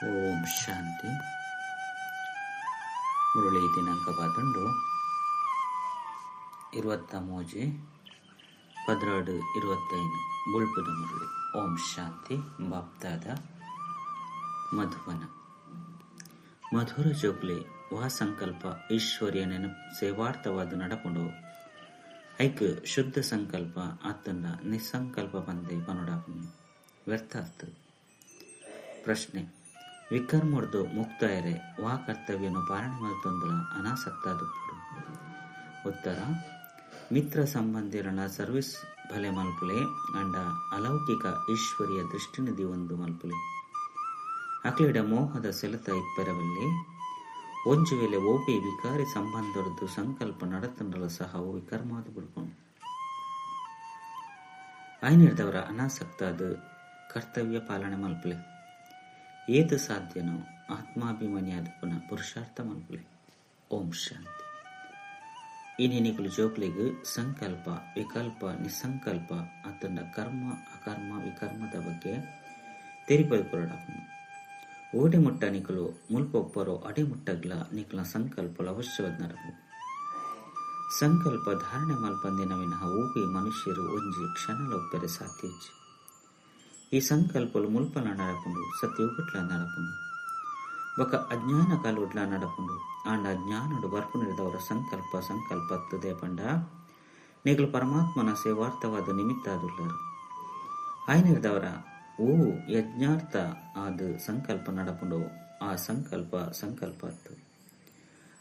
ಓಂ ಶಾಂತಿ. ಮುರಳಿ ದಿನಾಂಕ 23/12/25 ಬುಳ್ಪುದ ಮುರಳಿ. ಓಂ ಶಾಂತಿ. ಬಾಪ್ದಾದ ಮಧುವನ. ಮಧುರ ಜೋಗ್ಲೆ ವಾ ಸಂಕಲ್ಪ ಈಶ್ವರ್ಯ ನೆನಪು ಸೇವಾರ್ಥವಾದ ನಡಪುಂಡು ಐಕ್ ಶುದ್ಧ ಸಂಕಲ್ಪ ಆತಂಡ ನಿಸ್ಸಂಕಲ್ಪ ಬಂದೆ ಪನುಡಾಪುಂಡು ವ್ಯರ್ಥಾರ್ಥ. ಪ್ರಶ್ನೆ: ವಿಕರ್ಮರ್ದು ಮುಕ್ತಾಯರೆ ವಾ ಕರ್ತವ್ಯನು ಪಾಲನೆ ಮಲ್ತೊಂದುಲ ಅನಾಸಕ್ತಾದುಪ್ಪುಡು. ಉತ್ತರ: ಮಿತ್ರ ಸಂಬಂಧಿರನ ಸರ್ವಿಸ್ ಭಲೆ ಮಲ್ಪುಲೆ ಅಂಡ ಅಲೌಕಿಕ ಈಶ್ವರಿಯ ದೃಷ್ಟಿನಿಧಿ ಒಂದು ಮಲ್ಪುಲೆ. ಅಕ್ಲಿಡ ಮೋಹದ ಸೆಳೆತ ಇಪ್ಪೆರವಲ್ಲಿ ಒಂಜು ವೇಳೆ ಓಪಿ ವಿಕಾರಿ ಸಂಬಂಧರದ್ದು ಸಂಕಲ್ಪ ನಡತಂಡಲು ಸಹ ಓ ವಿಕರ್ಮಾದು ಬಿಡ್ಕೊಂಡು ಐನಿರ್ದವರ ಅನಾಸಕ್ತಾದ ಕರ್ತವ್ಯ ಪಾಲನೆ ಮಲ್ಪುಲೆ. ಏದು ಸಾಧ್ಯನೋ ಆತ್ಮಾಭಿಮಾನಿಯಾದ ಪುನಃ ಪುರುಷಾರ್ಥ ಮಲ್ಪುಲೆ. ಓಂ ಶಾಂತಿ. ಇನ್ನೇನಿಗಳು ಜೋಕ್ಲಿಗೆ ಸಂಕಲ್ಪ, ವಿಕಲ್ಪ, ನಿಸ್ಸಂಕಲ್ಪ ಅತಂಡ ಕರ್ಮ, ಅಕರ್ಮ, ವಿಕರ್ಮದ ಬಗ್ಗೆ ತೆರಿಪದು ಕೊರಡಾಪನು. ಓಡಿ ಮುಟ್ಟ ನಿಕಲು ಮುಲ್ಪೊಪ್ಪರೋ ಅಡಿಮುಟ್ಟಗ್ಲ ನಿಕಲ ಸಂಕಲ್ಪಲು ಅವಶ್ಯವಾದ ನರವು. ಸಂಕಲ್ಪ ಧಾರಣೆ ಮಲ್ಪಂದಿನ ವಿನಃ ಊಪಿ ಮನುಷ್ಯರು ಒಂಜಿ ಕ್ಷಣಲೊಪ್ಪರೆ ಸಾತ್ಯಜ್ಜಿ. ಈ ಸಂಕಲ್ಪಲು ಮುಲ್ಪಲ ನಡಪುಂಡು ಸತ್ಯುಗುಟ್ಲ ನಡಪುಂಡು. ಬೊಕ ಅಜ್ಞಾನ ಕಾಲುಡ್ಲ ನಡಪುಂಡು. ಆಂಡ ಅಜ್ಞಾನುಡು ಬರ್ಪುನಿರ್ದವರ ಸಂಕಲ್ಪತ್ತದೇ ಪಂಡ ನಿಗಲು ಪರಮಾತ್ಮನ ಸೇವಾರ್ಥವಾದ ನಿಮಿತ್ತಾದುಳ್ಳರು. ಆಯ್ನಿರ್ದವರ ಓ ಯಜ್ಞಾರ್ಥ ಆದ ಸಂಕಲ್ಪ ನಡಪುಂಡು. ಆ ಸಂಕಲ್ಪತ್ತು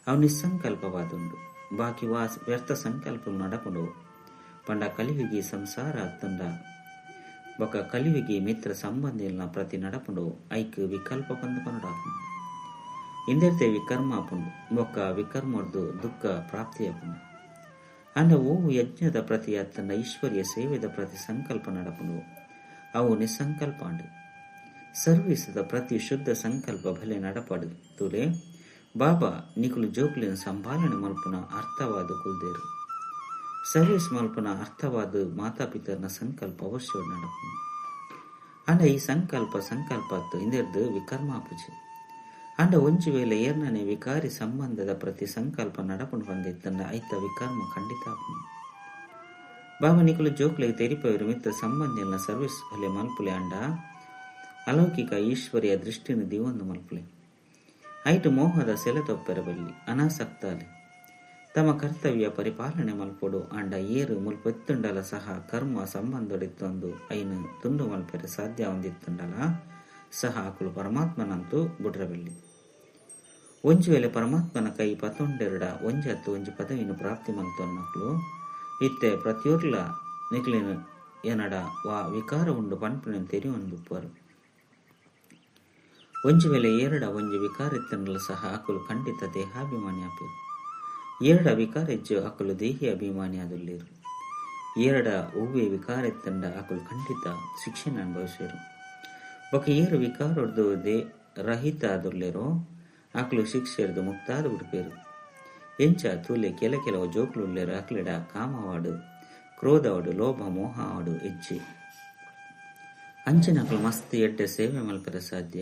ಅವು ನಿಸ್ಸಂಕಲ್ಪವಾದುಂಡು. ಬಾಕಿ ವಾ ವ್ಯರ್ಥ ಸಂಕಲ್ಪ ನಡಪುಂಡು ಪಂಡ ಕಲಿಯುಗಿ ಸಂಸಾರ ಅತ್ತಂಡ ಬೊಕ ಕಲಿಯುಗಿ ಮಿತ್ರ ಸಂಬಂಧಿಲ್ನ ಪ್ರತಿ ನಡಪುಂಡು ಐಕ್ ವಿಕಲ್ಪ ಬಂದು ಪನುಡಾಪುಂಡು. ಇಂದೆರ್ತೆ ವಿಕರ್ಮ ಆಪುಂಡು. ಬೊಕ್ಕ ವಿಕರ್ಮರ್ದು ದುಃಖ ಪ್ರಾಪ್ತಿಯಾಪುಂಡು. ಅಂಡ ಓವು ಯಜ್ಞದ ಪ್ರತಿ ಅತ್ತಂಡ ಈಶ್ವರ್ಯ ಸೇವೆದ ಪ್ರತಿ ಸಂಕಲ್ಪ ನಡಪುಂಡು ಅವು ನಿಸ್ಸಂಕಲ್ಪ ಅಂಡು. ಸರ್ವೀಸದ ಪ್ರತಿ ಶುದ್ಧ ಸಂಕಲ್ಪ ಭಲೆ ನಡಪಡು ತುಲೆ ಬಾಬಾ ನಿಕುಲು ಜೋಕ್ಲಿನ ಸಂಭಾಲನೆ ಮಲ್ಪುನ ಅರ್ಥವಾದ ಕುಲ್ದೇರು. ಸರ್ವೀಸ್ ಮಲ್ಪುನ ಅರ್ಥವಾದ ಮಾತಾಪಿತರ್ನ ಸಂಕಲ್ಪ ಅವಶ್ಯ ನಡಪುಂಡು. ಅಂಡ ಈ ಸಂಕಲ್ಪತ್ತು ಇಂದೆರ್ದು ವಿಕರ್ಮಾಪುಜಿ. ಅಂಡ ಒಂಜು ವೇಳೆ ಏರ್ನನೆ ವಿಕಾರಿ ಸಂಬಂಧದ ಪ್ರತಿ ಸಂಕಲ್ಪ ನಡಪುಂಡು ಬಂದಿತ್ತಂಡ ಐತ ವಿಕರ್ಮ ಖಂಡಿತ ಆಪುಂಡು. ಬಾಬಾ ನಿಕುಲು ಜೋಕ್ಲೆಗೆ ತೆರಿಪವಿರು ಮಿತ್ರ ಸಂಬಂಧಿಯಲ್ನ ಸರ್ವಿಸ್ ಭಲೆ ಮಲ್ಪುಲೆ ಅಂಡ ಅಲೌಕಿಕ ಈಶ್ವರಿಯ ದೃಷ್ಟಿನಿಧಿ ಒಂದು ಮಲ್ಪುಲೆ. ಐಟು ಮೋಹದ ಸೆಲೆತೊಪ್ಪೆರಬಲ್ಲಿ ಅನಾಸಕ್ತಾಲೆ ತಮ್ಮ ಕರ್ತವ್ಯ ಪರಿಪಾಲನೆ ಮಲ್ಪೊಡು ಅಂಡ ಏರು ಮುಲ್ಪೆತ್ತುಂಡಲ ಸಹ ಕರ್ಮ ಸಂಬಂಧೊಡಿತ್ತೊಂದು ಐನು ತುಂಡು ಮಲ್ಪೆರೆ ಸಾಧ್ಯ ಹೊಂದಿತ್ತುಂಡಲ ಸಹ ಆಕುಲು ಪರಮಾತ್ಮನಂತೂ ಬುಡ್ರಬೆಲ್ಲಿ. ಒಂಜು ವೇಳೆ ಪರಮಾತ್ಮನ ಕೈ ಪತೊಂಡೆರಡ ಒಂಜತ್ತು ಒಂಜಿ ಪದವಿನ ಪ್ರಾಪ್ತಿ ಮಲ್ತೊನ್ನಕ್ಲು ಇತ್ತೆ ಪ್ರತಿಯೊರ್ಲ ನಿಕ್ಲಿನ ಏನಡ ವಾ ವಿಕಾರ ಉಂಡು ಪನ್ಪುನ ತೆರಿ ಒಂದುಪ್ಪರು. ಒಂಜು ವೇಳೆ ಏರಡ ಒಂಜಿ ವಿಕಾರ ಇತ್ತಂಡಲ ಸಹ ಆಕುಲು ಖಂಡಿತ ದೇಹಾಭಿಮಾನಿ ಆಪೇರು. ಏರಡ ವಿಕಾರ ಇಜ್ಜು ಆಕುಲು ದೇಹಿ ಅಭಿಮಾನಿ ಆದುಲ್ಲೇರು. ಏರಡ ಹೂವೆ ವಿಕಾರ ಇತ್ತಂಡ ಆಕುಲು ಖಂಡಿತ ಶಿಕ್ಷೆನ ಅನುಭವಿಸಿರು. ಬೊಕ ಏರು ವಿಕಾರದ್ದು ರಹಿತ ಆದುಲ್ಲೇರೋ ಆಕುಲು ಶಿಕ್ಷೆರ್ದು ಮುಕ್ತಾದ ಬಿಡ್ಪೇರು. ಎಂಚ ತೂಲೆ ಕೆಲವು ಜೋಕ್ಲುಳ್ಳೇರು ಅಕ್ಲಿಡ ಕಾಮವಾಡು, ಕ್ರೋಧವಾಡು, ಲೋಭ ಮೋಹವಾಡು ಹೆಜ್ಜೆ ಅಂಚಿನಕ್ಲು ಮಸ್ತ್ ಎಡ್ಡೆ ಸೇವೆ ಮಲ್ಪರೆ ಸಾಧ್ಯ.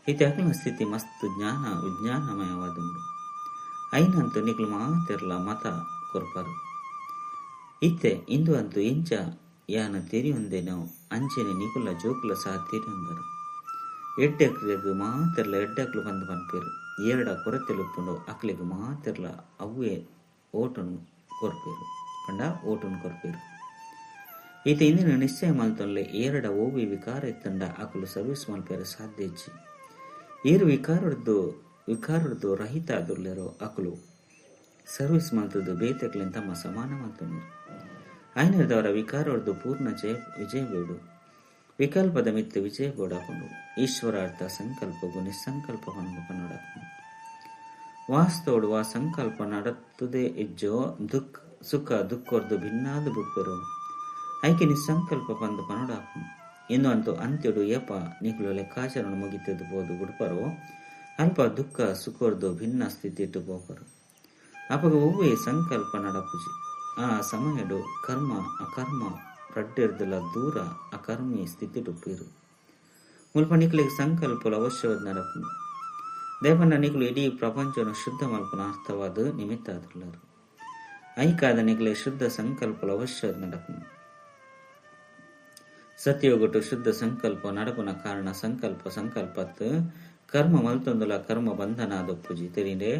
ಇತ್ತೆ ಅಕ್ಲಿನ ಸ್ಥಿತಿ ಮಸ್ತ್ ಜ್ಞಾನ ವಿಜ್ಞಾನಮಯವಾದುಂಡು. ಐನಂತೂ ನಿಕ್ಲು ಮಾತೆರ್ಲ ಮತ ಕೊರ್ಪರು. ಇತ್ತೆ ಇಂದು ಅಂತೂ ಇಂಚ ಯಾನ ತೆರಿಯೊಂದೇನೋ ಅಂಚೆನೆ ನಿಕುಲ ಜೋಕುಲ ಸಹ ತೆರಿಯೊಂದರು. ಎಡ್ಡೆಕ್ಲಿಗೆ ಮಾತೆರ್ಲ ಎಡ್ಡೆಕ್ಲು ಬಂದು ಪನ್ಪೇರು. ಏರಡ ಕೊರತೆಲುಪ್ಪುಂಡು ಅಕ್ಲಿಗೆ ಮಾತೆರ್ಲ ಅವ್ವೇ ಓಟನ್ನು ಕೊರ್ಪೇರು ಈತ ಇಂದಿನ ನಿಶ್ಚಯ ಮಲ್ತೊನ್ಲೆ ಏರಡ ಓವಿ ವಿಕಾರ ಇತ್ತಂಡ ಆಕುಲು ಸರ್ವಿಸ್ ಮಲ್ಪೇರೆ ಸಾಧ್ಯ ಇಜ್ಜಿ. ಏರು ವಿಕಾರದ್ದು ರಹಿತ ಆದುರ್ಲೆರೋ ಆಕುಲು ಸರ್ವಿಸ್ ಮಲ್ತದ್ದು ಬೇತೆಕ್ಲೆನ್ ತಮ್ಮ ಸಮಾನ ಮಲ್ತೊಂದಿರು. ಐನರ್ದವರ ವಿಕಾರದ್ದು ಪೂರ್ಣ ವಿಜಯ ಬೇಡು. ವಿಕಲ್ಪದ ಮಿತ್ತ ವಿಜಯ ಬೋಡಾಕೊಂಡು ಈಶ್ವರಾರ್ಥ ಸಂಕಲ್ಪಗೂ ನಿಸ್ಸಂಕಲ್ಪ ಪನ್ನೊಡಾಕೊಂಡು ವಾಸ್ತೋಡು ವಾ ಸಂಕಲ್ಪ ನಡತ್ತುದೇ ಇಜ್ಜೋ ಸುಖ ದುಃಖರ್ದು ಭಿನ್ನಾದ ಬುಡ್ಪೆರು ಐಕೆ ನಿಸ್ಸಂಕಲ್ಪ ಬಂದು ಪನ್ನೊಡಾಕೊಂಡು. ಇನ್ನು ಅಂತೂ ಅಂತ್ಯಡು ಏಪ ನಿಕುಲು ಲೆಕ್ಕಾಚಾರ ಮುಗಿತದ್ದು ಬೋದು ಬುಡ್ಪರೋ ಅಲ್ಪ ದುಃಖ ಸುಖರ್ದು ಭಿನ್ನ ಸ್ಥಿತಿ ಇಟ್ಟು ಬೋಪರು. ಅಪಗ ಹೂವೇ ಸಂಕಲ್ಪ ನಡಪುಜಿ. ಆ ಸಮಯಡು ಕರ್ಮ ಅಕರ್ಮ ರಡ್ಡೆರ್ದಲ ದೂರ ಅಕರ್ಮಿ ಸ್ಥಿತಿ ಡುಪ್ಪಿರು. ಮುಲ್ಪ ನಿಕ್ಲಿಗೆ ಸಂಕಲ್ಪಲು ಅವಶ್ಯವಾದ ನಡಪುಂಡು. ದೇಪಂಡ ನಿಕ್ಲು ಇಡೀ ಪ್ರಪಂಚವನ್ನು ಶುದ್ಧ ಮಲ್ಪನ ಅರ್ಥವಾದ ನಿಮಿತ್ತ ಆದುಳ್ಳರು. ಐಕಾದ ನಿಕ್ಲೆ ಶುದ್ಧ ಸಂಕಲ್ಪಲು ಅವಶ್ಯವಾದ ನಡಪುಂಡು. ಸತ್ಯೋಗೊಟ್ಟು ಶುದ್ಧ ಸಂಕಲ್ಪ ನಡಪುನ ಕಾರಣ ಸಂಕಲ್ಪತ್ ಕರ್ಮ ಮಲ್ತೊಂದುಲ ಕರ್ಮ ಬಂಧನ ಆದೊಪ್ಪುಜಿ ತೆರಿಂಡೆ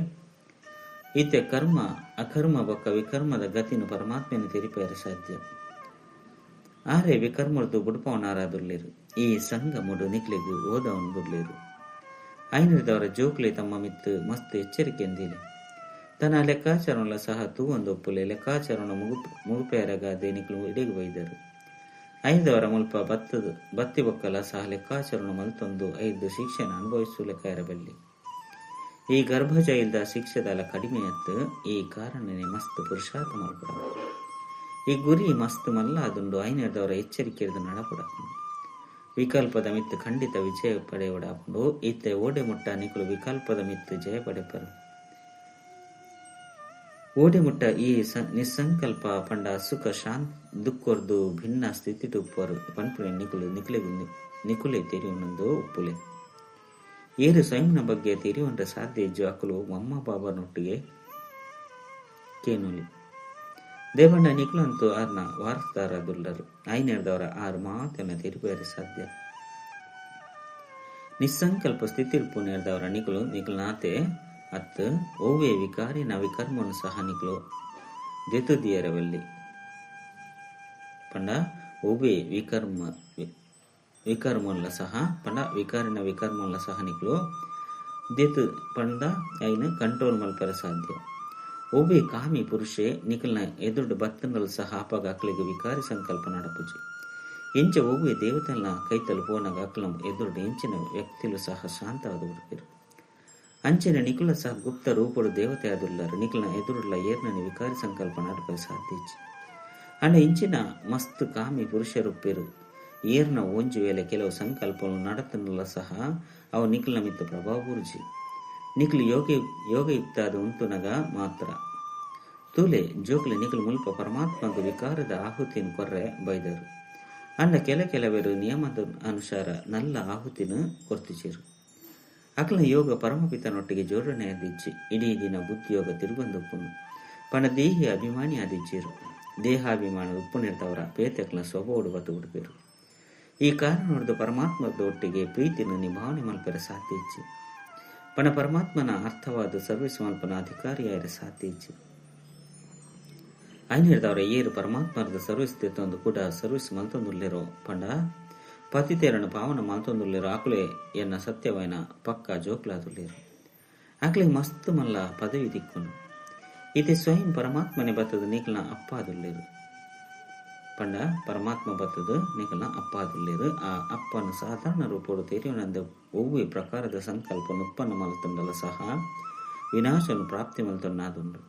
ಈತೆ ಕರ್ಮ ಅಕರ್ಮ ಬೊಕ್ಕ ವಿಕರ್ಮದ ಗತಿನು ಪರಮಾತ್ಮನ ತೆರಿಪೇರ ಸಾಧ್ಯ. ಆರೆ ವಿಕರ್ಮರ್ದು ಬುಡ್ಪವನಾರಾದುಳ್ಳೇರು. ಈ ಸಂಗಮುಡು ನಿಕ್ಲೆಗೆ ಓದವನು ಬುಡ್ಲೇರು. ಐನರಿದವರ ಜೋಕ್ಲೆ ತಮ್ಮ ಮಿತ್ತು ಮಸ್ತ್ ಎಚ್ಚರಿಕೆಂದಿಲೆ. ತನ್ನ ಲೆಕ್ಕಾಚಾರಣ ಸಹ ತೂವೊಂದೊಪ್ಪುಲೆ ಲೆಕ್ಕಾಚಾರಣ ಮುಗುಪೇರಗಾದೆ ನಿಕ್ಲು ಇಡಿಗೆ ಬೈದರು. ಐದವರ ಮುಲ್ಪ ಬತ್ತಿ ಬೊಕ್ಕಲ ಸಹ ಲೆಕ್ಕಾಚಾರಣ ಮಲ್ತೊಂದು 5 ಶಿಕ್ಷೆನ ಅನುಭವಿಸು ಲೆಕ್ಕ ಇರಬಲ್ಲಿ. ಈ ಗರ್ಭಜ ಇಲ್ದ ಶಿಕ್ಷೆದಲ ಕಡಿಮೆಯತ್ತು. ಈ ಕಾರಣನೇ ಮಸ್ತ್ ಪುರುಷಾರ್ಥ ಮಲ್ಪುಡ. ಈ ಗುರಿ ಮಸ್ತ್ ಮಲ್ಲಾದುಂಡು ಐನದವರ ಎಚ್ಚರಿಕೆ ಇರಿದು ನಡಪುಡ. ವಿಕಲ್ಪದ ಮಿತ್ತು ಖಂಡಿತ ವಿಜಯ ಪಡೆಯೊಡಾಪುಂಡು. ಈತೆ ಓಡೆ ಮುಟ್ಟ ನಿಕುಲು ವಿಕಲ್ಪದ ಮಿತ್ತು ಜಯ ಪಡೆಪರು. ಓಡೆ ಮುಟ್ಟ ಈ ನಿಸ್ಸಂಕಲ್ಪ ಪಂಡ ಸುಖ ಶಾಂತ್ ದುಃಖರ್ದು ಭಿನ್ನ ಸ್ಥಿತಿ ತುಪ್ಪರು ಪನ್ಪುಳೆ ನಿಕುಲೆ ತೆರಿಯುನೊಂದು ಉಪ್ಪುಲೆ. ಏರು ಸ್ವಯಂನ ಬಗ್ಗೆ ತೆರಿಯುವಂತ ಸಾಧ್ಯ ಇಜ್ಜು ಅಕಲು ಅಮ್ಮ ಬಾಬನೊಟ್ಟಿಗೆ ಕೇನುಲಿ. ದೇವಣ್ಣ ನಿಕ್ಲು ಅಂತೂ ಆರ್ನ ವಾರಸ್ದಾರದುಳ್ಳರು. ಐನೇರ್ದವರ 6 ಮಾತನ್ನ ತೆರಿಬೇರೆ ಸಾಧ್ಯ. ನಿಸ್ಸಂಕಲ್ಪ ಸ್ಥಿತಿರ್ಪು ನೇರ್ದವರ ನಿಕ್ಲು ನಾತೆ ಅತ್ ಓವೇ ವಿಕಾರಿ ನ ವಿಕರ್ಮನು ಸಹ ನಿಕ್ಲು ದೆತುದಿಯರವಲ್ಲಿ ಪಂಡ ಓವೇ ವಿಕರ್ಮಲ್ಲ ಸಹ ಪಂಡ ವಿಕಾರಿನ ವಿಕರ್ಮಲ್ಲ ಸಹ ನಿಕ್ಲು ದೆತು ಪಂಡ ಐನ ಕಂಟ್ರೋಲ್ ಮಲ್ಪರ ಸಾಧ್ಯ. ಒಬ್ಬೆ ಕಾಮಿ ಪುರುಷೆ ನಿಕಲ್ನ ಎದುರು ಬತ್ತನಲ್ ಸಹ ಅಪಗ ಅಕ್ಲಿಗೆ ವಿಕಾರಿ ಸಂಕಲ್ಪ ನಡಪುಜಿ. ಎಂಚ ಒಬ್ಬೆ ದೇವತೆಲ್ನ ಕೈತಲು ಪೋನಾಗ ಅಕ್ಲಂ ಎದುರು ಎಂಚಿನ ವ್ಯಕ್ತಿಲು ಸಹ ಶಾಂತವಾದ ಹುಡುಕಿರು. ಅಂಚಿನ ನಿಕುಲ ಸಹ ಗುಪ್ತ ರೂಪಡು ದೇವತೆ ಆದುಳ್ಳರು. ನಿಕಲ್ನ ಎದುರುಳ್ಳ ಏರ್ನನಿ ವಿಕಾರಿ ಸಂಕಲ್ಪ ನಡಪರ ಸಾಧ್ಯ. ಅಂಡ ಇಂಚಿನ ಮಸ್ತ್ ಕಾಮಿ ಪುರುಷರುಪ್ಪಿರು. ಏರ್ನ ಒಂಜು ವೇಳೆ ಕೆಲವು ಸಂಕಲ್ಪಗಳು ನಡತನಲ್ಲ ಸಹ ಅವು ನಿಕಲ್ನ ಮಿತ್ತ ಪ್ರಭಾವ ಬುರ್ಜಿ. ನಿಕ್ಲು ಯೋಗಯುಕ್ತಾದ ಉಂಟುನಗ ಮಾತ್ರ ತೂಲೆ ಜೋಕ್ಲೆ ನಿಕ್ಲು ಮುಲ್ಪ ಪರಮಾತ್ಮಗ ವಿಕಾರದ ಆಹುತಿನ ಕೊರ್ರೆ ಬೈದರು. ಅಂಡ ಕೆಲವೆರು ನಿಯಮದ ಅನುಸಾರ ನಲ್ಲ ಆಹುತಿನ ಕೊರ್ತಿಚಿರು. ಅಕ್ಲ ಯೋಗ ಪರಮಪಿತನೊಟ್ಟಿಗೆ ಜೋಡಣೆ ಆದಿಚ್ಚಿ ಇಡೀ ದಿನ ಬುದ್ಧಿಯೋಗ ತಿರುಗೊಂದುಪ್ಪುನು ಪಣ ದೇಹಿ ಅಭಿಮಾನಿ ಆದಿಚ್ಚಿರು. ದೇಹಾಭಿಮಾನದ ಉಪ್ಪುನಿರ್ದವರ ಪೇತೆಕ್ಲ ಸ್ವಭಾವಡು ಬತ್ತು ಹುಡುಕಿರು. ಈ ಕಾರಣ ಹೊಡೆದು ಪರಮಾತ್ಮದ ಒಟ್ಟಿಗೆ ಪ್ರೀತಿನ ನಿಭಾವನೆ ಮಲ್ಪರ ಸಾಧ್ಯ ಇಚ್ಚಿ. ಪಣ ಪರಮಾತ್ಮನ ಅರ್ಥವಾದ ಸರ್ವಿಸ್ ಮಲ್ಪನ ಅಧಿಕಾರಿಯಾರ ಸಾಧ್ಯ ಇಚ್ಚಿ. ಐನಿರ್ದವರ ಏರು ಪರಮಾತ್ಮರದ ಸರ್ವಿಸ್ ತೆತ್ತೊಂದು ಕೂಡ ಸರ್ವಿಸ್ ಮಲ್ತೊಂದುಲ್ಲೆರೋ ಪಂಡ ಪತಿತೇರನ ಪಾವನ ಮಲ್ತೊಂದುಲ್ಲೆರೋ ಆಕುಲೆ ಎನ್ನ ಸತ್ಯವೈನ ಪಕ್ಕ ಜೋಕ್ಲಾದುಲ್ಲೇರು. ಆಕಲೆ ಮಸ್ತ್ ಮಲ್ಲ ಪದವಿ ದಿಕ್ಕುನು. ಇತೆ ಸ್ವಯಂ ಪರಮಾತ್ಮನೆ ಬತ್ತದ ನಿಕಲ್ನ ಅಪ್ಪಾದುಲ್ಲೇರು ಪಂಡ ಪರಮಾತ್ಮ ಬತ್ತದ ನಿಕಲ್ನ ಅಪ್ಪಾದುಲ್ಲೇರು. ಆ ಅಪ್ಪನ ಸಾಧಾರಣ ರೂಪೋಡು ತೆರಿಯುನಂದ ಒವ್ವೆ ಪ್ರಕಾರದ ಸಂಕಲ್ಪ ಉತ್ಪನ್ನ ಮಲ್ತೊಂಡಲ ಸಹ ವಿನಾಶನು ಪ್ರಾಪ್ತಿ ಮಲ್ತೊನ್ನಾದುಂಡು.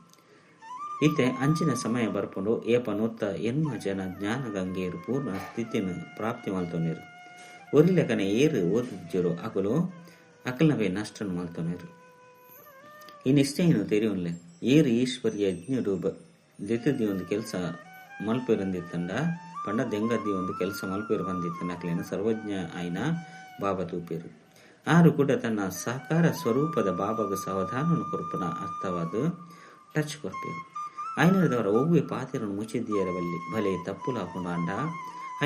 ಇತ್ತೆ ಅಂಚಿನ ಸಮಯ ಬರ್ಪುಂಡು ಏಪ ನೂತ್ತ ಎನ್ಮ ಜನ ಜ್ಞಾನ ಗಂಗೆಯರು ಪೂರ್ಣ ಸ್ಥಿತಿನ ಪ್ರಾಪ್ತಿ ಮಲ್ತೊಂದಿರು. ಒರಿಲೆಕನೆ ಏರು ಓದಿಜ್ಜರು ಅಕಲು ಅಕಲ್ನವೇ ನಷ್ಟನು ಮಲ್ತೊಂದಿರು. ಈ ನಿಶ್ಚಯನು ತೆರಿಯುನ್ಲೆ ಏರು ಈಶ್ವರ್ಯ ಯಜ್ಞರು ದೆತದಿ ಒಂದು ಕೆಲಸ ಮಲ್ಪಿರಂದಿತ್ತಂಡ ಪಂಡ ದೆಂಗದಿ ಒಂದು ಕೆಲಸ ಮಲ್ಪಿರು ಬಂದಿತ್ತಂಡ ಅಕ್ಲೇನ ಸರ್ವಜ್ಞ ಆಯ್ನ ಬಾಬಾ ತೂಪಿರು. ಆರು ಕೂಡ ತನ್ನ ಸಾಕಾರ ಸ್ವರೂಪದ ಬಾಬಾಗ ಸಾವಧಾನವನ್ನು ಕೊರ್ಪನ ಅರ್ಥವಾದ ಟಚ್ ಕೊರ್ಪಿರು. ಐನರದವರ ಒವ್ವೆ ಪಾತಿರನ್ನು ಮುಚ್ಚಿದ್ದೀಯರವಲ್ಲಿ ಭಲೆ ತಪ್ಪುಲಾಪುಂಡು ಅಂಡ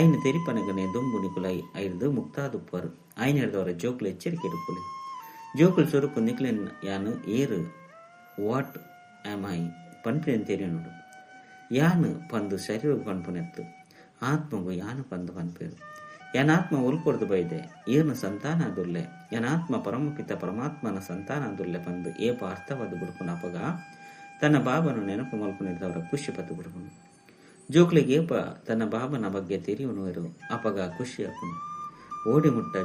ಐನ ತೆರಿಪನಗನೆ ದುಂಬು ನಿಕುಲೈ ಐರ್ದು ಮುಕ್ತಾದುಪ್ಪರು. ಐನರದವರ ಜೋಕ್ಲು ಎಚ್ಚರಿಕೆ ಇಡುಕುಲೆ ಜೋಕುಲ್ ಸ್ವರೂಪ ನಿಕ್ಲೆನ್ ಯಾನು ಏರು ವಾಟ್ ಆಮ್ ಐ ಪನ್ಪಿನ ತೆರಿಯುನುಡು. ಯಾನು ಪಂದು ಶರೀರ ಪನ್ಪುನೆತ್ತು ಆತ್ಮಗು ಯಾನು ಪಂದು ಪನ್ಪೇರು. ಯನಾತ್ಮ ಉಲ್ಪೊರ್ದು ಬೈದೆ ಏರ್ನ ಸಂತಾನ ಅದುಲ್ಲೆ ಯನಾತ್ಮ ಪರಮಪಿತ ಪರಮಾತ್ಮನ ಸಂತಾನ ಅದುಲ್ಲೆ ಪಂದು ಏಪ ಅರ್ಥವಾದ ಬಿಡ್ಪುನ ಅಪಗ ತನ್ನ ಬಾಬನು ನೆನಪು ಮಲ್ಪುನಿದ್ದವರ ಖುಷಿ ಪತ್ತು ಬಿಡ್ಪುನು. ಜೋಕ್ಲಿಗೆ ಏಪ ತನ್ನ ಬಾಬನ ಬಗ್ಗೆ ತೆರಿಯುವನು ಅಪಗ ಖುಷಿ ಅಪ್ಪುನು. ಓಡಿ ಮುಟ್ಟ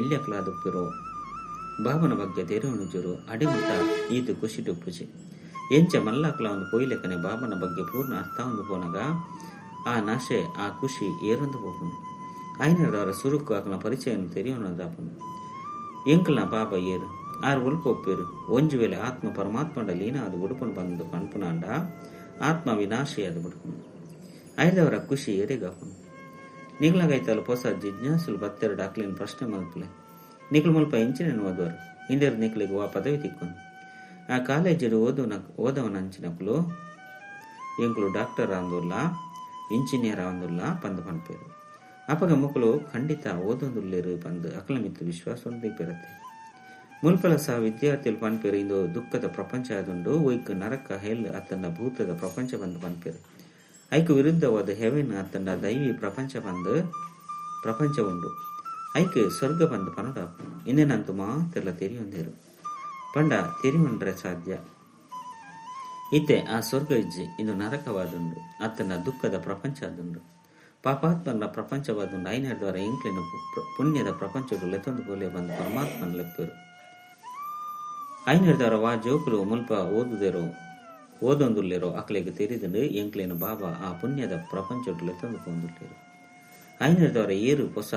ಎಲ್ಯಕ್ಲಾದುಪ್ಪಿರೋ ಬಾಬನ ಬಗ್ಗೆ ತೆರಿಯುನುಜರು ಅಡಿಮುಟ್ಟ ಈತು ಖುಷಿ ಟುಪ್ಪುಜಿ. ಎಂಚ ಮಲ್ಲಾಕ್ಲ ಒಂದು ಕೊಯ್ಲೆಕನೆ ಬಾಬನ ಬಗ್ಗೆ ಪೂರ್ಣ ಅರ್ಥ ಒಂದು ಪೋನಾಗ ಆ ನಾಶೆ ಆ ಖುಷಿ ಏರೊಂದು ಹೋಗುನು. ಐನರದವರ ಸುರುಕು ಆಕಲ ಪರಿಚಯನು ತೆರಿಯೋನದಾಪನು. ಎಂಕಲ್ನ ಬಾಬ ಏರು ಆರು ಉಲ್ಪೊಪ್ಪೇರು ಒಂಜು ವೇಳೆ ಆತ್ಮ ಪರಮಾತ್ಮಂಡ ಲೀನ ಅದು ಉಡುಪನು ಬಂದು ಪನ್ಪುನಾಂಡ ಆತ್ಮ ವಿನಾಶಿ ಅದು ಬಿಡ್ಪುನು. ಐದವರ ಖುಷಿ ಎಡೆಗಾಪುನು. ನಿಕ್ಲಾಗೈತಲ್ಲ ಹೊಸ ಜಿಜ್ಞಾಸುಲು ಬತ್ತೆರಡು ಅಕ್ಲಿನ ಪ್ರಶ್ನೆ ಮಲ್ಪಲೆ ನಿಕ್ಲು ಮುಲ್ಪ ಇಂಚಿನ ಓದೋರು ಹಿಂದೇರು ನಿಕ್ಲಿಗೆ ಆ ಪದವಿ ತಿಕ್ಕೊಂಡು ಆ ಕಾಲೇಜರು ಓದವನಂಚಿನಕ್ಲು ಎಂಕ್ಲು ಡಾಕ್ಟರ್ ಆಂದುಲ್ಲ ಇಂಜಿನಿಯರ್ ಆಂದುಲ್ಲ ಪಂದು ಪನ್ಪೇರು ಅಪಗ ಮಕ್ಕಳು ಖಂಡಿತ ಓದೊಂದುಲ್ಲೇರು ಪಂದು ಅಕ್ಲ ಮಿತ್ತು ವಿಶ್ವಾಸ ದಿಪ್ಪಿರತ್ತೆ ಮುಲ್ಪಲ ಸಹ ವಿದ್ಯಾರ್ಥಿಗಳು ಪನ್ಪೇರು ಇಂದು ದುಃಖದ ಪ್ರಪಂಚ ಆದುಂಡು ಒಯ್ಕು ನರಕ ಹೆಲ್ ಅತ್ತಂಡ ಭೂತದ ಪ್ರಪಂಚ ಬಂದು ಪನ್ಪೇರು ಐಕು ವಿರುದ್ಧವಾದ ಹೆವೆನ್ ಅತ್ತಂಡ ದೈವಿ ಪ್ರಪಂಚ ಉಂಡು ಐಕ್ ಸ್ವರ್ಗ ಬಂದು ಪನುಡ ಇನ್ನೇನಂತೂ ಮಾತೆಲ್ಲ ತೆರಿಯೊಂದೇರು ಪಂಡ ತೆರಿಯುಂಡ್ರೆ ಸಾಧ್ಯ ಇತ್ತೆ ಆ ಸ್ವರ್ಗ ಇಜ್ಜಿ ಇಂದು ನರಕವಾದುಂಡು ಅತ್ತನ ದುಃಖದ ಪ್ರಪಂಚ ಆದುಂಡು ಪಾಪಾತ್ಮನ ಪ್ರಪಂಚವಾದುಂಡು ಐನರ್ದವರ ಇಂಕ್ಲಿನ ಪುಣ್ಯದ ಪ್ರಪಂಚಗಳು ಲೆತ್ತೊಂದು ಬೋಲೆ ಬಂದು ಪರಮಾತ್ಮನ ಲೆಪ್ಪರು ಐನರ್ದವರ ವಾ ಜೋಕುಲು ಮುಲ್ಪ ಓದೊಂದುಲ್ಲೇರೋ ಅಕ್ಲೆಗೆ ತೆರಿದಂಡು ಎಂಕ್ಲಿನ ಬಾಬಾ ಆ ಪುಣ್ಯದ ಪ್ರಪಂಚಗಳು ಲೆತ್ತೊಂದು ಪೋಂದುಲ್ಲೇರು ಐನರ್ದವರ ಏರು ಹೊಸ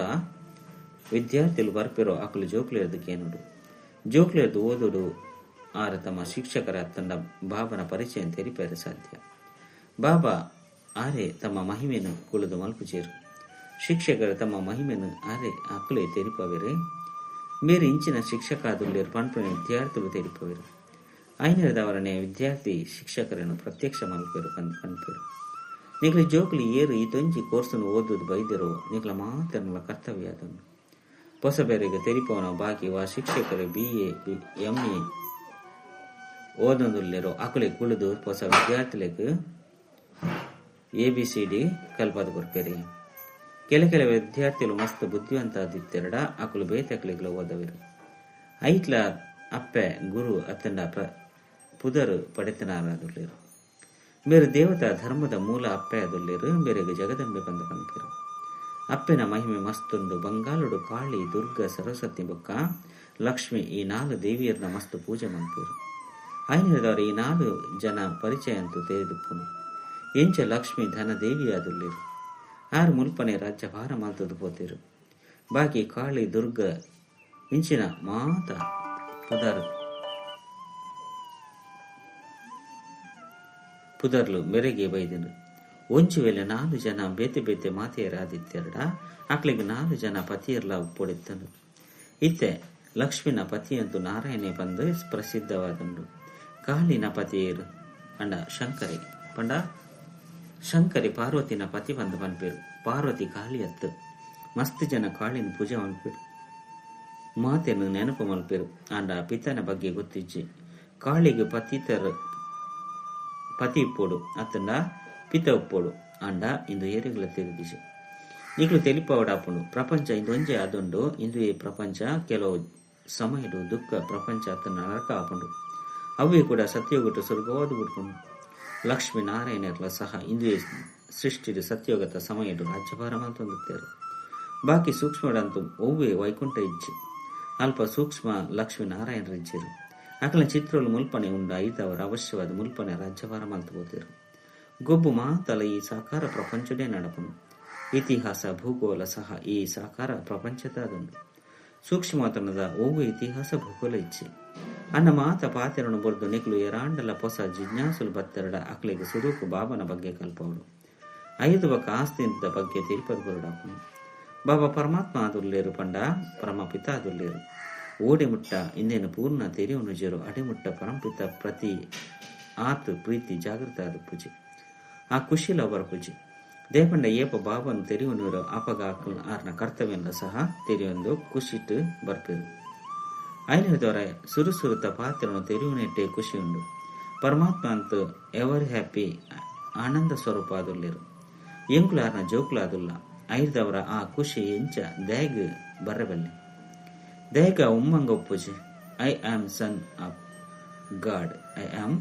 ವಿದ್ಯಾರ್ಥಿಗಳು ಬರ್ಪೇರೋ ಅಕ್ಲು ಜೋಕ್ಲೇರ್ದಕ್ಕೇನುಡು ಜೋಕ್ಲೇರ್ದು ಓದುಡು ಆರ ತಮ್ಮ ಶಿಕ್ಷಕರ ತಂಡ ಬಾಬನ ಪರಿಚಯ ತೆರಿಪೇರೆ ಸಾಧ್ಯ ಬಾಬಾ ಆರೆ ತಮ್ಮ ಮಹಿಮೆಯನ್ನು ಕುಳಿದು ಮಲ್ಪುಚೇರು ಶಿಕ್ಷಕರು ತಮ್ಮ ಮಹಿಮೆಯನ್ನು ಆರೆ ಅಕ್ಲೆ ತೆರಿಪವೇರೆ ಬೇರೆ ಇಂಚಿನ ಶಿಕ್ಷಕಾದುಲ್ಲೇರು ಪನ್ಪನ ವಿದ್ಯಾರ್ಥಿಗಳು ತೆರಿಪವೇರು ಐನರದವರನೇ ವಿದ್ಯಾರ್ಥಿ ಶಿಕ್ಷಕರನ್ನು ಪ್ರತ್ಯಕ್ಷ ಮಲ್ಪೇರು ಪನ್ಪೇರು ನಿಕ್ಲ ಜೋಕ್ಲಿ ಏರು ಈ ತೊಂಜಿ ಕೋರ್ಸನ್ನು ಓದುದು ಬೈದರು ನಿಕ್ಲ ಮಾತನ್ನುವ ಕರ್ತವ್ಯ ಅದನ್ನು ಹೊಸ ಬೇರೆಗೆ ತೆರಿಪವನ ಬಾಕಿ ವಾ ಶಿಕ್ಷಕರು BA MA ಓದೊಂದುಲ್ಲೇರೋ ಅಕುಲೆ ಕುಳಿದು ಹೊಸ ವಿದ್ಯಾರ್ಥಿಗಳಿಗೆ ABCD ಕಲ್ಪದ ಕೊರ್ಪೇರಿ ಕೆಲ ವಿದ್ಯಾರ್ಥಿಗಳು ಮಸ್ತ್ ಬುದ್ಧಿವಂತ ಆದಿತ್ತೆರಡ ಅಕುಲು ಬೇತಕ್ಲಿಗಳು ಓದವಿರು ಐಕ್ಲ ಅಪ್ಪೆ ಗುರು ಅತ್ತಂಡ ಪುದರು ಪಡೆತನಾರಾದುಲ್ಲೇರು ಬೇರೆ ದೇವತಾ ಧರ್ಮದ ಮೂಲ ಅಪ್ಪೆ ಅದುಲ್ಲೇರು ಬೇರೆಗೆ ಜಗದಂಬೆ ಬಂದು ಪಂಪೇರು ಅಪ್ಪೆನ ಮಹಿಮೆ ಮಸ್ತುಂಡು ಬಂಗಾಳುಡು ಕಾಳಿ ದುರ್ಗ ಸರಸ್ವತಿ ಬೊಕ್ಕ ಲಕ್ಷ್ಮಿ ಈ 4 ದೇವಿಯರ್ನ ಮಸ್ತ್ ಪೂಜೆ ಮಂಪೇರು ಐನರದವರ ಈ 4 ಜನ ಪರಿಚಯ ಅಂತೂ ತೆರೆದುಪ್ಪುನು ಎಂಚ ಲಕ್ಷ್ಮಿ ಧನ ದೇವಿಯಾದುಲ್ಲೇರು ಆರು ಮುಲ್ಪನೆ ರಾಜ್ಯ ಭಾರ ಮಾಲ್ತದು ಪೋತೇರು ಬಾಕಿ ಕಾಳಿ ದುರ್ಗ ಇಂಚಿನ ಮಾತ ಪುದರ್ಲು ಮೆರೆಗೆ ಬೈದನು ಒಂಚು ವೇಳೆ 4 ಜನ ಬೇತೆ ಮಾತೆಯರಾದಿತ್ತೆರಡ ಅಕ್ಲಿಗೆ 4 ಜನ ಪತಿಯರ್ಲ ಉಪ್ಪೊಡಿತ್ತನು ಇತ್ತೆ ಲಕ್ಷ್ಮಿನ ಪತಿಯಂತೂ ನಾರಾಯಣೆ ಬಂದು ಪ್ರಸಿದ್ಧವಾದುಂಡು ಕಾಳಿನ ಪತಿಯರು ಅಂಡ ಶಂಕರಿ ಪಾರ್ವತಿನ ಪತಿ ಬಂದು ಪನ್ಪೇರು ಪಾರ್ವತಿ ಕಾಳಿ ಅತ್ತು ಮಸ್ತ್ ಜನ ಕಾಳಿನ ಪೂಜೆ ಮಲ್ಪೇರು ಮಾತೆಯನ್ನು ನೆನಪು ಮಲ್ಪೇರು ಅಂಡ ಪಿತನ ಬಗ್ಗೆ ಗೊತ್ತಿಜ್ಜಿ ಕಾಳಿಗೆ ಪತಿ ಇಪ್ಪೋಡು ಅತ್ತಂಡ ಪಿತ ಉಪ್ಪೋಡು ಅಂಡ ಇಂದು ಏರಿಗಳ ತಿರುಗಿಸಿ ಈಗಲೂ ತೆಲಿಪವಡಾಪುಂಡು ಪ್ರಪಂಚ ಇಂದು ಒಂಜೆ ಆದುಂಡು ಇಂದು ಈ ಪ್ರಪಂಚ ಕೆಲವು ಸಮಯಡು ದುಃಖ ಪ್ರಪಂಚ ಅತ್ತ ನರಕ ಆಪುಂಡು ಅವೇ ಕೂಡ ಸತ್ಯೋಗಟ್ಟು ಸ್ವರ್ಗವಾದು ಬಿಡ್ಕೊಂಡು ಲಕ್ಷ್ಮೀ ನಾರಾಯಣರ್ಲ ಸಹ ಇಂದು ಸೃಷ್ಟಿಡು ಸತ್ಯೋಗತ ಸಮಯಡು ರಾಜ್ಯಭಾರ ಮಂತೊಂದುತ್ತೇರು ಬಾಕಿ ಸೂಕ್ಷ್ಮಡಂತೂ ಒವ್ವೇ ವೈಕುಂಠ ಇಜ್ಜಿ ಅಲ್ಪ ಸೂಕ್ಷ್ಮ ಲಕ್ಷ್ಮೀ ನಾರಾಯಣರ ಇಜ್ಜಿರು ಅಕಲ ಚಿತ್ರಗಳು ಮುಲ್ಪನೆ ಉಂಡು ಐದವರ ಅವಶ್ಯವಾದ ಮುಲ್ಪನೆ ರಾಜ್ಯಭಾರ ಮಂತಬೋತೇರು ಗೊಬ್ಬು ಮಾತಲ ಈ ಸಾಕಾರ ಪ್ರಪಂಚದೇ ನಡಪನು ಇತಿಹಾಸ ಭೂಗೋಳ ಸಹ ಈ ಸಾಕಾರ ಪ್ರಪಂಚದಾದುಂಡು ಸೂಕ್ಷ್ಮತನದ ಒವ್ವು ಇತಿಹಾಸ ಭೂಗೋಳ ಇಚ್ಛೆ ಅನ್ನ ಮಾತ ಪಾತೆರನು ಬರೆದು ನಿಕ್ಲು ಎರಾಂಡಲ ಹೊಸ ಜಿಜ್ಞಾಸುಲು ಬತ್ತೆರಡ ಅಕ್ಲಿಗೆ ಸುರೂಕು ಬಾಬನ ಬಗ್ಗೆ ಕಲ್ಪವಳು 5 ಬಕ ಆಸ್ತಿಂದ ಬಗ್ಗೆ ತಿರುಪತಿ ಬರುಡಾಪನು ಬಾಬಾ ಪರಮಾತ್ಮ ಆದುಲ್ಲೇರು ಪಂಡ ಪರಮಪಿತ ಆದುಲ್ಲೇರು ಓಡೆ ಮುಟ್ಟ ಇನ್ನೇನು ಪೂರ್ಣ ತೆರೆಯುವನು ಜೇರು ಅಡೆಮುಟ್ಟ ಪರಂಪಿತ ಪ್ರತಿ ಆತು ಪ್ರೀತಿ ಜಾಗೃತ ಆದ ಪೂಜೆ ಆ ಖುಷಿಲ ಅವರ ಪೂಜೆ ದೇಪಂಡ ಏಪ ಬಾಬನು ತೆರೆಯುವನು ಅಪಗ ಆರ್ನ ಕರ್ತವ್ಯನ ಸಹ ತೆರೆಯೊಂದು ಖುಷಿಟ್ಟು ಬರ್ಪೇರು ಐನದವರ ಸುರುಸುರುತ ಪಾತ್ರನು ತೆರೆಯುವನೆಟ್ಟೆ ಖುಷಿ ಉಂಡು ಪರಮಾತ್ಮ ಅಂತೂ ಎವರ್ ಹ್ಯಾಪಿ ಆನಂದ ಸ್ವರೂಪ ಆದುಲ್ಲೇರು ಎಂಕುಲಾರ್ನ ಜೋಕುಲಾದುಲ್ಲ ಐದವರ ಆ ಖುಷಿ ಎಂಚ ದಯಗ್ ಬರಬಲ್ಲೆ ದಯಗ ಉಮ್ಮಂಗ ಒಪ್ಪುಜಿ I am son of God I am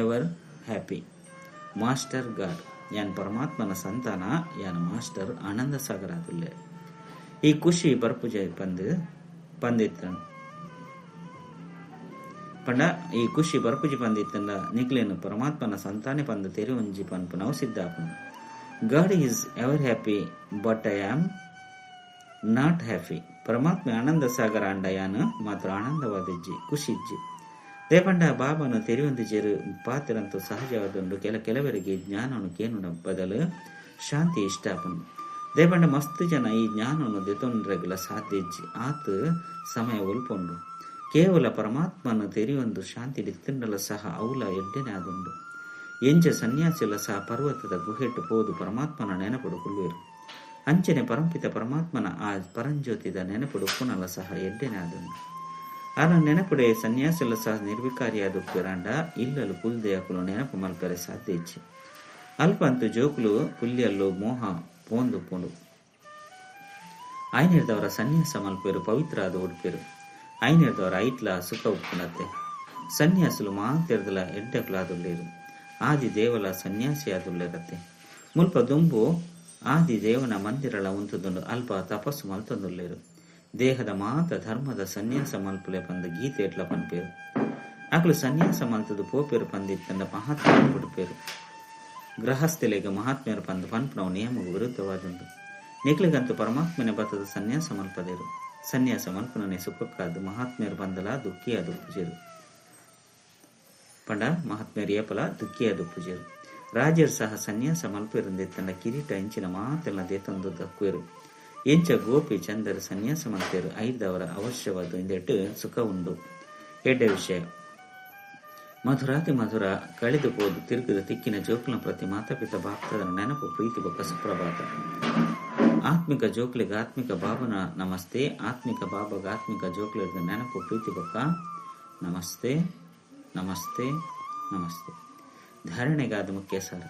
ever happy master God ಯಾನ್ ಪರಮಾತ್ಮನ ಸಂತಾನ ಯಾನ್ ಮಾಸ್ಟರ್ ಆನಂದ ಸಾಗರ ಆದುಲ್ಲೆ ಈ ಖುಷಿ ಬರ್ಪುಜೆ ಪಂದಿತ್ತನು ಪಂಡ ಈ ಖುಷಿ ಬರ್ಪುಜಿ ಪಂದಿತ್ತಂಡ ನಿಕ್ಲೇನು ಪರಮಾತ್ಮನ ಸಂತಾನೆ ಪಂದ ತೆರೆ ಒಂಜಿ ಪನ್ಪು ನಾವು ಸಿದ್ಧಾಪನು God is ever happy but I am not happy ಪರಮಾತ್ಮ ಆನಂದ ಸಾಗರ ಅಂಡ ಯಾನು ಮಾತ್ರ ಆನಂದವಾದಿಜ್ಜಿ ಖುಷಿ ಇಜ್ಜಿ ದೇಪಂಡ ಬಾಬನು ತೆರೆಯೊಂದಿಜೇರು ಪಾತಿರಂತೂ ಸಹಜವಾದುಂಡು ಕೆಲವರಿಗೆ ಜ್ಞಾನನು ಕೇನು ಬದಲು ಶಾಂತಿ ಇಷ್ಟಾಪನು ದೇಪಂಡ ಮಸ್ತ್ ಜನ ಈ ಜ್ಞಾನವನ್ನು ದೆತೊಂಡ್ರೆಗಲ ಸಾಧ್ಯಜ್ಜಿ ಆತ ಸಮಯ ಉಲ್ಪೊಂಡು ಕೇವಲ ಪರಮಾತ್ಮನ ತೆರಿಯೊಂದು ಶಾಂತಿ ಲಿತ್ತಿಂಡಲ ಸಹ ಅವಲ ಎಡ್ಡೆನೆ ಆದುಂಡು. ಎಂಚ ಸನ್ಯಾಸಿಲ ಸಹ ಪರ್ವತದ ಗುಹೆಟ್ಟು ಪೋದು ಪರಮಾತ್ಮನ ನೆನಪಡು ಕುಲ್ವೇರು. ಅಂಚನೆ ಪರಂಪಿತ ಪರಮಾತ್ಮನ ಆ ಪರಂಜ್ಯೋತಿದ ನೆನಪಡು ಪುನಲ ಸಹ ಎಡ್ಡೆನೆ ಆದುಂಡು. ಆನ ನೆನಪುಡೆ ಸನ್ಯಾಸಿಲ ಸಹ ನಿರ್ವಿಕಾರಿಯಾದುಪ್ಪೆರಾಂಡ ಇಲ್ಲಲು ಕುಲ್ದೆಯಕುಲು ನೆನಪು ಮಲ್ಪರೆ ಸಾಧ್ಯ ಇಚ್ಚಿ. ಅಲ್ಪಂತು ಜೋಕುಲು ಕುಲ್ಯಲ್ಲು ಮೋಹ ಪೋಂದುಪ್ಪುಂಡು. ಆಯ್ನಿರ್ದವರ ಸನ್ಯಾಸ ಮಲ್ಪೇರು ಪವಿತ್ರ ಆದ ಉಡ್ಪೇರು. ಐನಿರ್ದವರ ಐಟ್ಲ ಸುಖ ಉಪ್ಪುನತ್ತೆ. ಸನ್ಯಾಸುಲು ಮಾತೆರ್ದಲ ಎಡ್ಡಕ್ಲಾದುಳ್ಳೇರು. ಆದಿ ದೇವಲ ಸನ್ಯಾಸಿ ಆದುಳ್ಳೇರತ್ತೆ. ಮುಲ್ಪ ದುಂಬು ಆದಿ ದೇವನ ಮಂದಿರಳ ಉಂತುದುಂಡು ಅಲ್ಪ ತಪಸ್ಸು ಮಲ್ತೊಂದುಳ್ಳೇರು. ದೇಹದ ಮಾತ ಧರ್ಮದ ಸನ್ಯಾಸ ಮಲ್ಪಲೆ ಪಂದ ಗೀತೆ ಎಟ್ಲ ಪನ್ಪೇರು. ಅಕ್ಲು ಸನ್ಯಾಸ ಮಲ್ತದು ಪೋಪೇರು ಪಂದಿತ್ತಂದ ಮಹಾತ್ಮ ಕೊಡ್ಪೇರು. ಗೃಹಸ್ಥಿಲೆಗೆ ಮಹಾತ್ಮೆಯರು ಪಂದ ಪನ್ಪನವು ನಿಯಮವು ವಿರುದ್ಧವಾದುಂಡು. ನಿಕ್ಲಿಗಂತೂ ಪರಮಾತ್ಮನೆ ಬತ್ತದ ಸನ್ಯಾಸ ಮಲ್ಪದೇರು. ಸನ್ಯಾಸ ಮಲ್ಪನೇ ಸುಖಕ್ಕಾದು ಮಹಾತ್ಮೆಯರು ಬಂದಲ ದುಃಖಿಯಾದ ಪೂಜೆರು ಪಂಡ ಮಹಾತ್ಮೆಯರು ಏಪಲ ದುಃಖಿಯಾದ ಪೂಜೆರು. ರಾಜರು ಸಹ ಸನ್ಯಾಸ ಮಲ್ಪೇರುಂದೆತ್ತಂಡ ಕಿರೀಟ ಎಂಚಿನ ಮಾತೆಲ್ಲ ದೇತೊಂದು ದಕ್ಕುವೆರು. ಎಂಚ ಗೋಪಿ ಚಂದರು ಸನ್ಯಾಸ ಮಲ್ಪೇರು ಐದವರ ಅವಶ್ಯವಾದ ಇಂದೆಟ್ಟು ಸುಖ ಉಂಡು. ಎಡ್ಡೆ ವಿಷಯ ಮಧುರಾತಿ ಮಧುರ ಕಳೆದು ಹೋದು ತಿರುಗಿದ ತಿಕ್ಕಿನ ಜೋಕುಲ ಪ್ರತಿ ಮಾತಾಪಿತ ಬಾಪ್ತದ ನೆನಪು ಪ್ರೀತಿ ಬೊಕ್ಕ ಸುಪ್ರಭಾತ. ಆತ್ಮಿಕ ಜೋಕ್ಲಿಗೆ ಆತ್ಮಿಕ ಬಾಬನ ನಮಸ್ತೆ. ಆತ್ಮಿಕ ಬಾಬಾಗ ಆತ್ಮಿಕ ಜೋಕ್ಲಿಗೆ ನೆನಪು ಪ್ರೀತಿ ಬೊಕ್ಕ ನಮಸ್ತೆ ನಮಸ್ತೆ ನಮಸ್ತೆ. ಧಾರಣೆಗಾದ ಮುಖ್ಯ ಸಾರ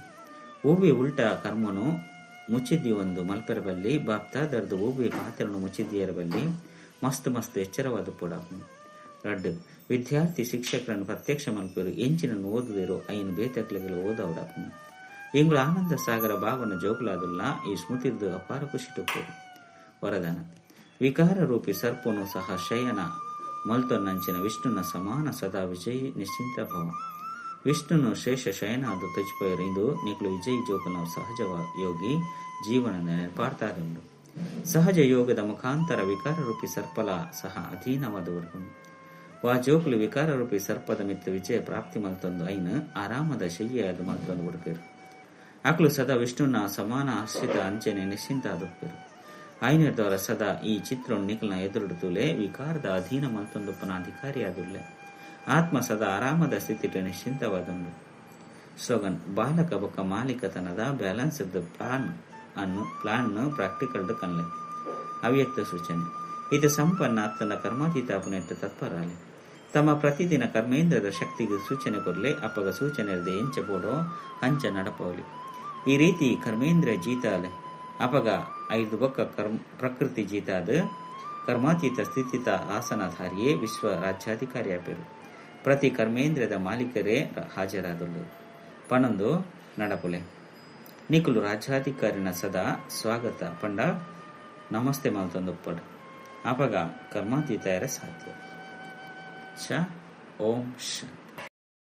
ಓವಿ ಉಲ್ಟಾ ಕರ್ಮನು ಮುಚ್ಚಿದ್ದಿ ಒಂದು ಮಲ್ಪೆರ ಬಲ್ಲಿ ಬಾಪ್ತಾದರ್ದು ಓವಿ ಪಾತ್ರನು ಮುಚ್ಚಿದ್ದಿಯರ ಬಲ್ಲಿ ಮಸ್ತ್ ಮಸ್ತ್ ಎಚ್ಚರವಾದ ಪುಡಾಪನು. ರಡ್ಡು ವಿದ್ಯಾರ್ಥಿ ಶಿಕ್ಷಕರನ್ನು ಪ್ರತ್ಯಕ್ಷ ಮಲ್ಪೇರು ಎಂಚಿನನ್ನು ಓದುವೆರು ಐನು ಬೇತಕ್ಲೆಗಳು ಓದವಡಾಪನು. ಇಂಗ್ಲ ಆನಂದ ಸಾಗರ ಭಾವನ ಜೋಗುಲಾದುಲ್ಲ ಈ ಸ್ಮೃತಿರ್ದು ಅಪಾರ ಖುಷಿ ಟುಪ್ಪೇರು. ವರದಾನ ವಿಕಾರ ರೂಪಿ ಸರ್ಪನು ಸಹ ಶಯನ ಮಲ್ತೊನ್ನಂಚಿನ ವಿಷ್ಣುನ ಸಮಾನ ಸದಾ ವಿಜಯಿ ನಿಶ್ಚಿಂತ ಭವ. ವಿಷ್ಣುನು ಶೇಷ ಶಯನಾದು ತಜ್ಪೇರು ಇಂದು ನಿಕ್ಲು ವಿಜಯ್ ಜೋಗನ ಸಹಜ ಯೋಗಿ ಜೀವನ ನೆನಪಾಡ್ತಾರುಂಡು. ಸಹಜ ಯೋಗದ ಮುಖಾಂತರ ವಿಕಾರ ರೂಪಿ ಸರ್ಪಲ ಸಹ ಅಧೀನವಾದವರ್ಗು. ವಾ ಜೋಕುಲು ವಿಕಾರ ರೂಪಿ ಸರ್ಪದ ಮಿತ್ತ ವಿಜಯ ಪ್ರಾಪ್ತಿ ಮಲ್ತೊಂದು ಐನು ಆರಾಮದ ಶಯ್ಯಾದ ಮಲ್ತೊಂದು ಹುಡುಕೇರು. ಅಕ್ಲು ಸದಾ ವಿಷ್ಣುನ ಸಮಾನ ಆಶ್ರಿತ ಅಂಚನೆ ನಿಶ್ಚಿಂತ ಆದುಪ್ಪೇರು. ಐನಿರ್ದವರ ಸದಾ ಈ ಚಿತ್ರ ನಿಖಲ್ನ ಎದುರುಡುತ್ತಲೇ ವಿಕಾರದ ಅಧೀನ ಮಲ್ತೊಂದುಪ್ಪನ ಅಧಿಕಾರಿಯಾದುಲ್ಲೆ. ಆತ್ಮ ಸದಾ ಆರಾಮದ ಸ್ಥಿತಿಟ್ಟು ನಿಶ್ಚಿಂತವಾದುಂಡು. ಸ್ಲೋಗನ್ ಬಾಲಕ ಬೊಕ್ಕ ಮಾಲೀಕತನದ ಬ್ಯಾಲೆನ್ಸ್ಡ್ ಪ್ಲಾನ್ ಪ್ರಾಕ್ಟಿಕಲ್ಡ್ ಕನ್ಲೆ. ಅವ್ಯಕ್ತ ಸೂಚನೆ ಇದು ಸಂಪನ್ನ ತನ್ನ ಕರ್ಮಾತೀತಾಪನೆಟ್ಟು ತತ್ಪರಾಲೆ. ತಮ್ಮ ಪ್ರತಿದಿನ ಕರ್ಮೇಂದ್ರದ ಶಕ್ತಿಗೆ ಸೂಚನೆ ಕೊರ್ಲೆ ಅಪ್ಪಗ ಸೂಚನೆ ಇರದೆ ಎಂಚ ಬೋಡೋ ಹಂಚ ನಡಪವಲಿ. ಈ ರೀತಿ ಕರ್ಮೇಂದ್ರ ಜೀತಾಲೆ ಅಪಗ ಐದು ಬೊಕ್ಕ ಪ್ರಕೃತಿ ಜೀತಾದ ಕರ್ಮಾತೀತ ಸ್ಥಿತಿತ ಆಸನಧಾರಿಯೇ ವಿಶ್ವ ರಾಜ್ಯಾಧಿಕಾರಿಯಾಪೇರು. ಪ್ರತಿ ಕರ್ಮೇಂದ್ರದ ಮಾಲೀಕರೇ ಹಾಜರಾದಳು ಪಣಂದು ನಡಪುಲೆ. ನಿಕುಲು ರಾಜ್ಯಾಧಿಕಾರಿನ ಸದಾ ಸ್ವಾಗತ ಪಂಡ ನಮಸ್ತೆ ಮಾಲ್ತೊಂದುಪ್ಪಡು ಅಪಗ ಕರ್ಮಾತೀತ ಸಾಧ್ಯ. ಓಂ ಶಾಂತಿ.